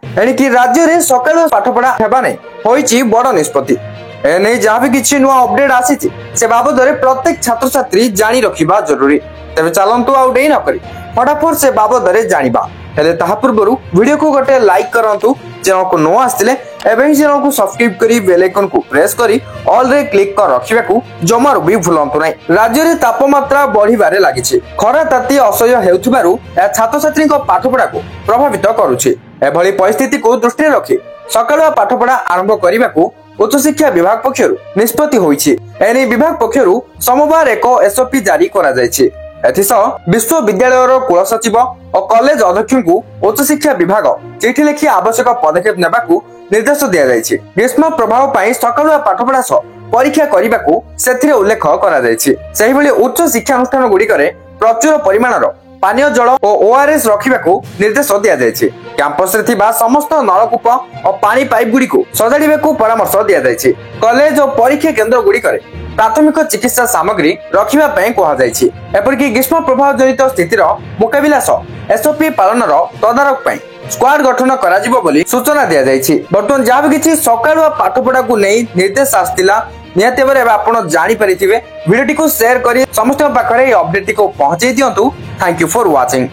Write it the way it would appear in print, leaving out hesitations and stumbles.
एणिकी राज्य में सकाल पाठपढ़ा हेबाने होईची बड़ निष्पत्ति एने जहाँ भी किसी नुआ अपडेट आसी से बाबद प्रत्येक छात्र छात्री जानी रखिबा जरूरी। तेरे चलतु आउ डेई न करी फटाफट से बाबद जानिबा। हेले ताहा पूर्वरु वीडियो को गोटे लाइक करंतु, चैनल को नो आस्तिले एवं चैनल को सब्सक्राइब करी बेल आइकन को प्रेस करी ऑल रे क्लिक कर रखिबा को जमारु भी भूलंतु नै। राज्य रे तापमात्रा बढ़िबारे लागिछि। खरा ताती असह्य हेउथिबारु छात्र छात्री को पाठपढ़ा को प्रभावित करूछि। एभली परिस्थिति को दृष्टि रखी सकाळुआ पाठपढ़ा आरंभ करने को उच्च शिक्षा विभाग पक्षरु निष्पत्ति होईछि। एने विभाग पक्षरु सोमवार एक एसओपी जारी करा जायछि। एथिसह विश्वविद्यालय कुल सचिव और कॉलेज अध्यक्ष को उच्च शिक्षा विभाग चिठी लिखि आवश्यक पदक्षेप नेबाकू निर्देश दिया जायछि। ग्रीष्म प्रभाव पाई सकाळुआ पाठपढ़ा सह परीक्षा करने को सेथिरे उल्लेख करा जायछि। सेहि भली उच्च शिक्षा अनुष्ठान गुड़िकरे प्रचुर परिमाणर पानीय जल और ओआरएस रखिबाकू निर्देश दिया जायछि। कैंपस रे थिबा समस्त नलकूप और पानी पाइप गुड़ी को सजाड़िबाकू परामर्श दिया जायछि। कॉलेज और परीक्षा केंद्र गुड़िकरे प्राथमिक चिकित्सा सामग्री रखिबा पई कहा जायछि। एपरिक ग्रीष्म प्रभाव जनित स्थितिर मुकाबिला सह एसओपी पालनर तदारक पई स्क्वाड गठन कराजिबो बोली सूचना दिया जायछि। बर्तमान जहाँ भी किछि सकाळुआ पाठपढ़ा को नहीं निर्देश आस्तिला निहाती भाबरे आपण जानि परिथिबे। वीडियो को शेयर करी समस्त पाखरे अपडेट को पहुंचाई दियंतु। Thank you for watching.